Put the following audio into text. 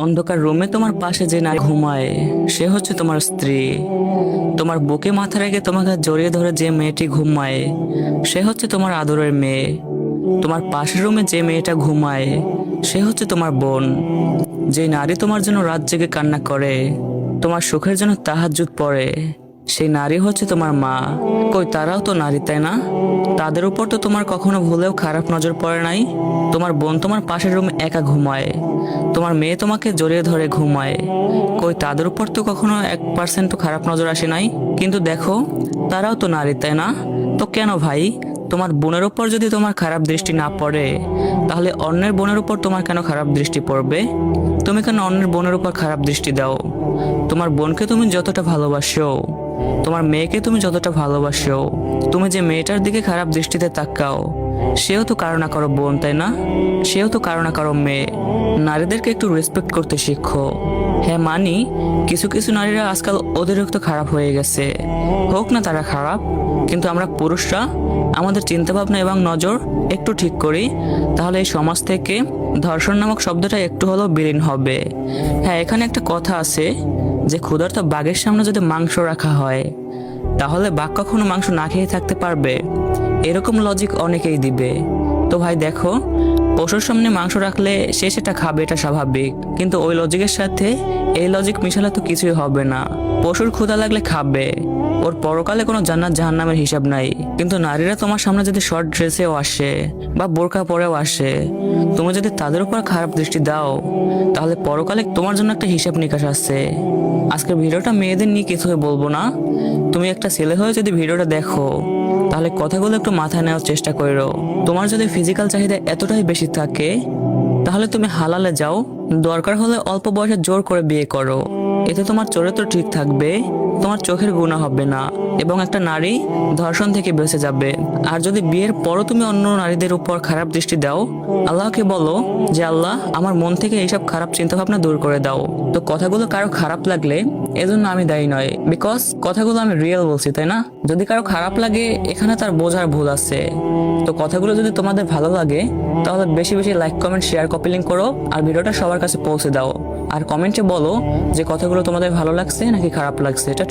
অন্ধকার রুমে তোমার পাশে যে নারী ঘুমায় সে হচ্ছে তোমার স্ত্রী। তোমার বুকে মাথা রেখে তোমাকে জড়িয়ে ধরে যে মেয়েটি ঘুমায় সে হচ্ছে তোমার আদরের মেয়ে। তোমার পাশের রুমে যে মেয়েটা ঘুমায় সে হচ্ছে তোমার বোন। যে নারী তোমার জন্য রাত জেগে কান্না করে, তোমার সুখের জন্য তাহাজ্জুদ পড়ে, সেই নারী হচ্ছে তোমার মা। কই তারাও তো নারী, তাই না? তাদের উপর তো তোমার কখনো ভুলেও খারাপ নজর পড়ে নাই। তোমার বোন তোমার পাশের রুমে একা ঘুমায়, তোমার মেয়ে তোমাকে জড়িয়ে ধরে ঘুমায়। কই তাদের উপর তো কখনো 1% তো খারাপ নজর আসে নাই। কিন্তু দেখো, তারাও তো নারী, তাই না? তো কেন ভাই, তোমার বোনের উপর যদি তোমার খারাপ দৃষ্টি না পড়ে, তাহলে অন্যের বোনের উপর তোমার কেন খারাপ দৃষ্টি পড়বে? তুমি কেন অন্যের বোনের উপর খারাপ দৃষ্টি দাও? তোমার বোনকে তুমি যতটা ভালোবাসো, তোমার মেয়েকে তুমি যতটা ভালোবাসো, তুমি যে মেয়েটার দিকে খারাপ দৃষ্টিতে তাকাও, সেও তো কারো না কারো বোন, তাই না? সেও তো কারো না কারো মেয়ে। নারীদেরকে একটু রেসপেক্ট করতে শিখো। হ্যাঁ মানি, কিছু কিছু নারীরা আজকাল অতিরিক্ত খারাপ হয়ে গেছে, হোক না তারা খারাপ, কিন্তু আমরা পুরুষরা আমাদের চিন্তাভাবনা এবং নজর একটু ঠিক করি, তাহলে এই সমাজ থেকে ধর্ষণ নামক শব্দটা একটু হলেও বিলীন হবে। হ্যাঁ, এখানে একটা কথা আছে যে ক্ষুধার্ত বাঘের সামনে যদি মাংস রাখা হয়, তাহলে বাঘ কখনো মাংস না খেয়ে থাকতে পারবে? এরকম লজিক অনেকেই দিবে। তো ভাই দেখো, পশুর সামনে মাংস রাখলে সে সেটা খাবে, এটা স্বাভাবিক, কিন্তু ওই লজিকের সাথে এই লজিক মিশালে তো কিছুই হবে না। পশুর ক্ষুধা লাগলে খাবে, ওর পরকালে কোনো জান্নাত জাহান্নামের হিসাব নাই। কিন্তু নারীরা তোমার সামনে যদি শর্ট ড্রেসেও আসে বা বোরকা পরেও আসে, তুমি যদি তাদের উপর খারাপ দৃষ্টি দাও, তাহলে পরকালে তোমার জন্য একটা হিসাব নিকাশ আছে। আজকের ভিডিওটা মেয়েদের নিয়ে কিছুই বলবো না। তুমি একটা ছেলে হয়ে যদি ভিডিওটা দেখো, তাহলে কথাগুলো একটু মাথায় নেওয়ার চেষ্টা করো। তোমার যদি ফিজিক্যাল চাহিদা এতটাই বেশি থাকে, তাহলে তুমি হালালে যাও, দরকার হলে অল্প বয়সে জোর করে বিয়ে করো। এতে তোমার চরিত্র ঠিক থাকবে, তোমার চোখের গুনাহ হবে না, এবং একটা নারী ধর্ষণ থেকে বেঁচে যাবে। আর যদি বিয়ের পরও তুমি অন্য নারীদের উপর খারাপ দৃষ্টি দাও, আল্লাহকে বলো যে আল্লাহ, আমার মন থেকে এইসব খারাপ চিন্তা ভাবনা দূর করে দাও। তো কথাগুলো কারো খারাপ লাগলে এজন্য আমি দায়ী নয়, বিকজ কথাগুলো আমি রিয়েল বলছি, তাই না? যদি কারো খারাপ লাগে, এখানে তার বোঝার ভুল আছে। তো কথাগুলো যদি তোমাদের ভালো লাগে, তাহলে বেশি বেশি like, comment, share, copy link করো, আর ভিডিওটা সবার কাছে পৌঁছে দাও। আর কমেন্টে বলো যে কথাগুলো তোমাদের ভালো লাগছে নাকি খারাপ লাগছে। এটা